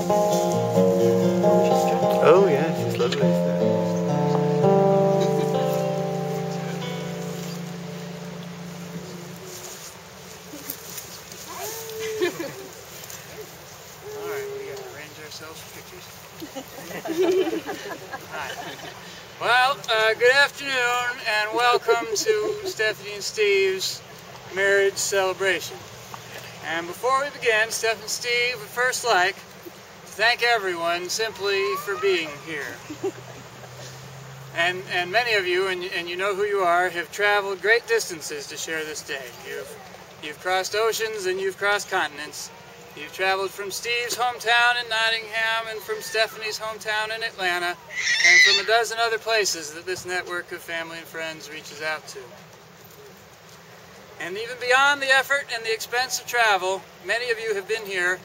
Oh yeah, she's lovely. Alright, we gotta arrange ourselves for pictures. Alright. Well, good afternoon and welcome to Stephanie and Steve's marriage celebration. And before we begin, Steph and Steve would first like to thank everyone simply for being here. And many of you, and you know who you are, have traveled great distances to share this day. You've crossed oceans and you've crossed continents. You've traveled from Steve's hometown in Nottingham and from Stephanie's hometown in Atlanta and from a dozen other places that this network of family and friends reaches out to. And even beyond the effort and the expense of travel, many of you have been here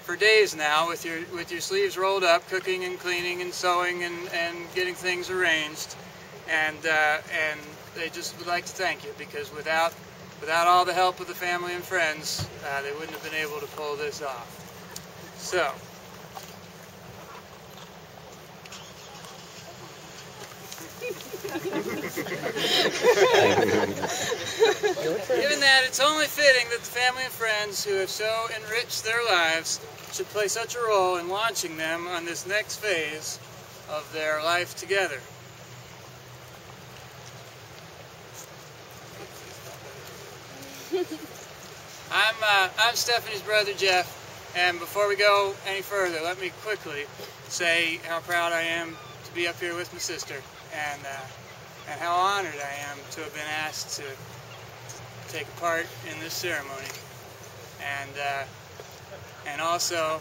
for days now with your sleeves rolled up, cooking and cleaning and sewing and getting things arranged. And they just would like to thank you, because without all the help of the family and friends, they wouldn't have been able to pull this off. So, given that it's only fitting that the family and friends who have so enriched their lives should play such a role in launching them on this next phase of their life together. I'm Stephanie's brother Jeff, and before we go any further, let me quickly say how proud I am to be up here with my sister, and how honored I am to have been asked to take a part in this ceremony, and also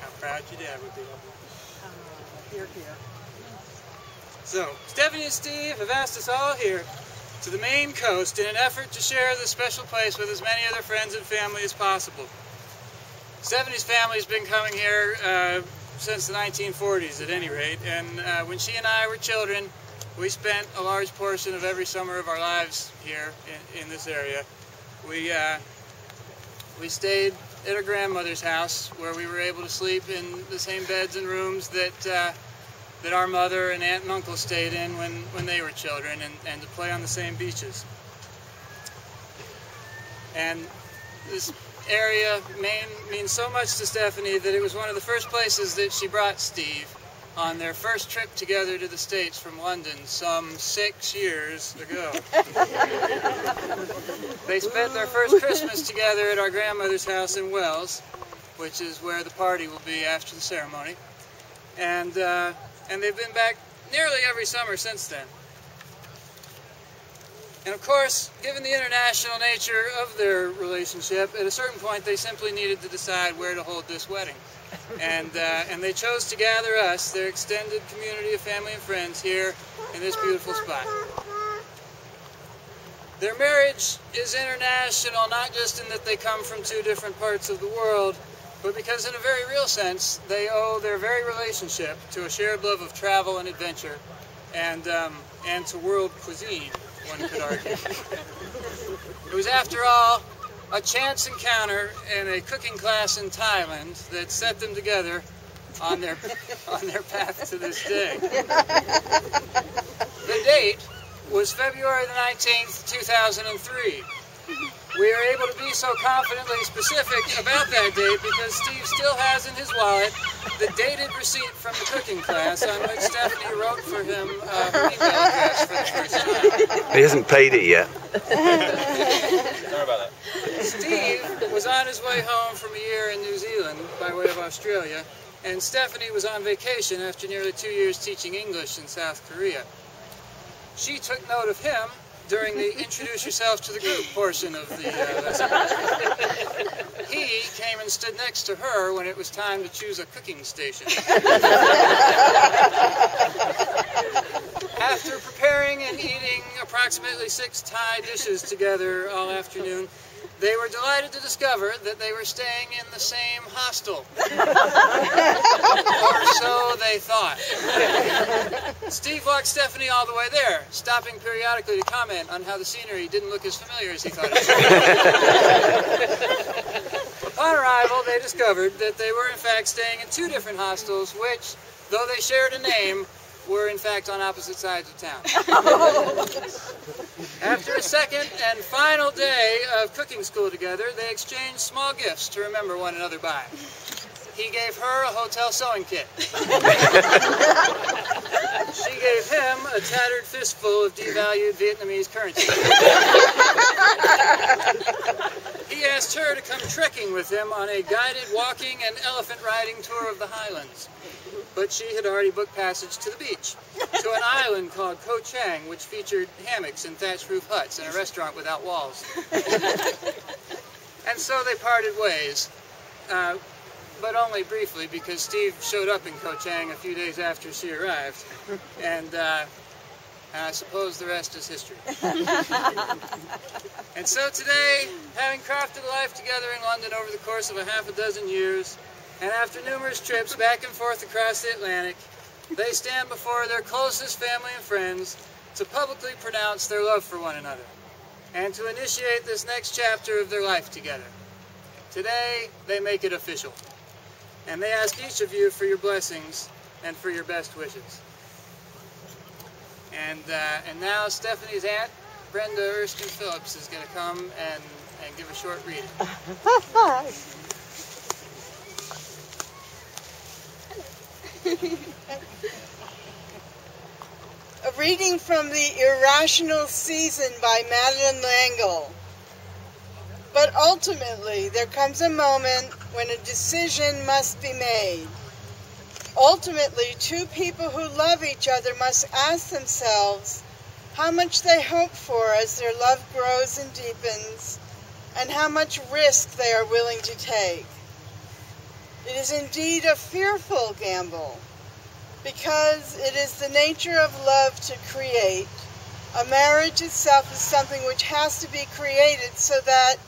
how proud your dad would be. Here. So, Stephanie and Steve have asked us all here to the Maine coast in an effort to share this special place with as many of their friends and family as possible. Stephanie's family has been coming here since the 1940s at any rate, and when she and I were children, we spent a large portion of every summer of our lives here in this area. We stayed at our grandmother's house, where we were able to sleep in the same beds and rooms that our mother and aunt and uncle stayed in when they were children, and to play on the same beaches. And this area, Maine, means so much to Stephanie that it was one of the first places that she brought Steve on their first trip together to the States from London some 6 years ago. They spent their first Christmas together at our grandmother's house in Wells, which is where the party will be after the ceremony. And they've been back nearly every summer since then. And of course, given the international nature of their relationship, at a certain point they simply needed to decide where to hold this wedding. And they chose to gather us, their extended community of family and friends, here in this beautiful spot. Their marriage is international, not just in that they come from two different parts of the world, but because in a very real sense, they owe their very relationship to a shared love of travel and adventure, and to world cuisine, one could argue. It was, after all, a chance encounter in a cooking class in Thailand that set them together on their path to this day. The date was February the 19th, 2003. We are able to be so confidently specific about that date because Steve still has in his wallet the dated receipt from the cooking class on which Stephanie wrote for him her email address for the first time. He hasn't paid it yet. Sorry about that. Steve was on his way home from a year in New Zealand by way of Australia, and Stephanie was on vacation after nearly 2 years teaching English in South Korea. She took note of him during the introduce yourself to the group portion of the lesson. He came and stood next to her when it was time to choose a cooking station. After preparing and eating approximately 6 Thai dishes together all afternoon, they were delighted to discover that they were staying in the same hostel. Or so they thought. Steve walked Stephanie all the way there, stopping periodically to comment on how the scenery didn't look as familiar as he thought it should. Upon arrival, they discovered that they were in fact staying in two different hostels, which, though they shared a name, were in fact on opposite sides of town. After a second and final day of cooking school together, they exchanged small gifts to remember one another by. He gave her a hotel sewing kit. She gave him a tattered fistful of devalued Vietnamese currency. He asked her to come trekking with him on a guided walking and elephant riding tour of the highlands. But she had already booked passage to the beach, to an island called Ko Chang, which featured hammocks and thatched roof huts and a restaurant without walls. And so they parted ways. But only briefly, because Steve showed up in Ko Chang a few days after she arrived, and I suppose the rest is history. And so today, having crafted a life together in London over the course of a half a dozen years, and after numerous trips back and forth across the Atlantic, they stand before their closest family and friends to publicly pronounce their love for one another, and to initiate this next chapter of their life together. Today, they make it official. And they ask each of you for your blessings and for your best wishes. And now Stephanie's aunt, Brenda Erskine Phillips, is going to come and give a short reading. A reading from The Irrational Season by Madeline L'Engle. But ultimately, there comes a moment when a decision must be made. Ultimately, two people who love each other must ask themselves how much they hope for as their love grows and deepens, and how much risk they are willing to take. It is indeed a fearful gamble, because it is the nature of love to create. A marriage itself is something which has to be created so that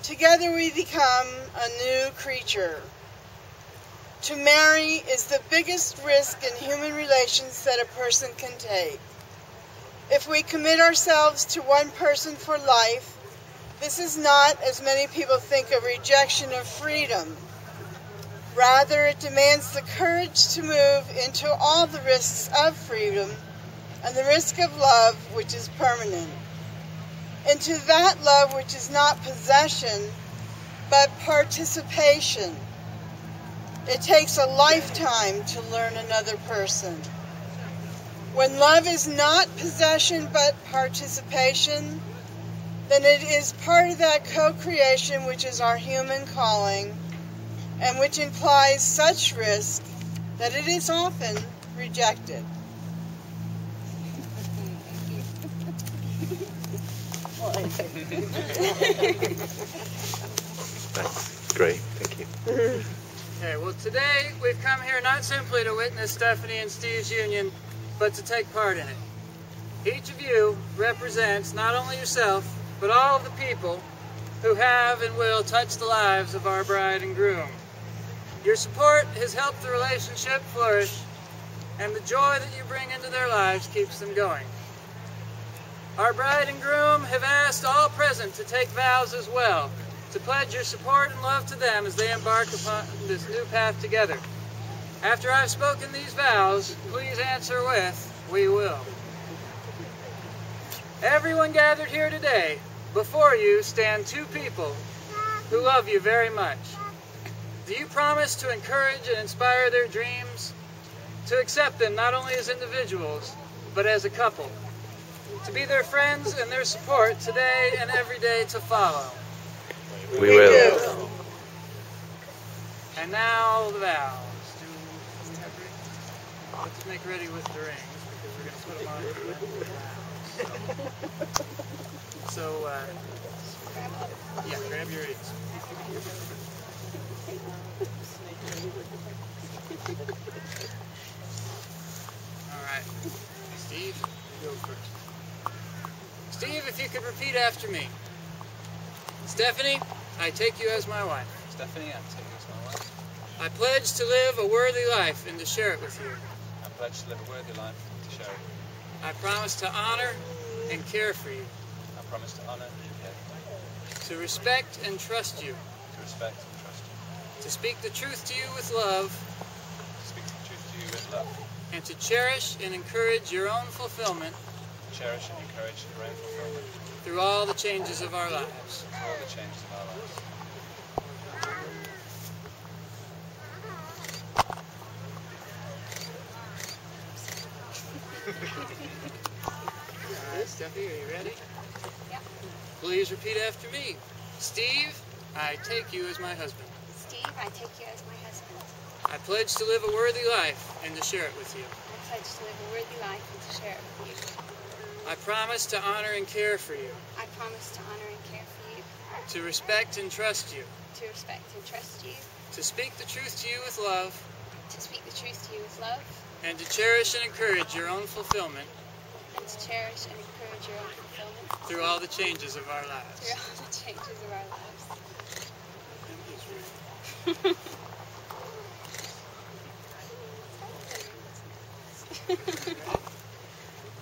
together we become a new creature. To marry is the biggest risk in human relations that a person can take. If we commit ourselves to one person for life, this is not, as many people think, a rejection of freedom. Rather, it demands the courage to move into all the risks of freedom and the risk of love, which is permanent. Into that love which is not possession, but participation. It takes a lifetime to learn another person. When love is not possession, but participation, then it is part of that co-creation which is our human calling, and which implies such risk that it is often rejected. That's great, thank you. Okay, well today we've come here not simply to witness Stephanie and Steve's union, but to take part in it. Each of you represents not only yourself, but all of the people who have and will touch the lives of our bride and groom. Your support has helped the relationship flourish, and the joy that you bring into their lives keeps them going. Our bride and groom have asked all present to take vows as well, to pledge your support and love to them as they embark upon this new path together. After I've spoken these vows, please answer with, "We will." Everyone gathered here today, before you stand two people who love you very much. Do you promise to encourage and inspire their dreams? To accept them not only as individuals, but as a couple? To be their friends and their support today and every day to follow? We will. And now the vows. Let's make ready with the rings, because we're going to put them on the vows. So, yeah, grab your rings. Alright, Steve, you go first. Steve, if you could repeat after me. Stephanie, I take you as my wife. Stephanie, I take you as my wife. I pledge to live a worthy life and to share it with you. I pledge to live a worthy life and to share it. I promise to honor and care for you. I promise to honour and care for you. To respect and trust you. To respect and trust you. to speak the truth to you with love, to speak the truth to you with love, and to cherish and encourage your own fulfillment cherish and encourage your own fulfillment through all the changes of our lives. through all the changes of our lives. Steffi, are you ready? Yeah. Please repeat after me. Steve, I take you as my husband. Steve, I take you as my husband. I pledge to live a worthy life and to share it with you. I pledge to live a worthy life and to share it with you. I promise to honor and care for you, I promise to honor and care for you, to respect and trust you, to respect and trust you, to speak the truth to you with love, to speak the truth to you with love, and to cherish and encourage your own fulfillment and to cherish and encourage your own fulfillment through all the changes of our through lives. all the changes of our lives.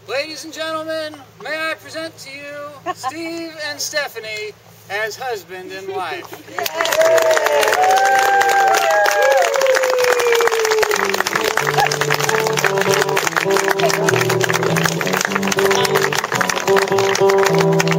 Ladies and gentlemen, may I present to you Steve and Stephanie as husband and wife. Thank you.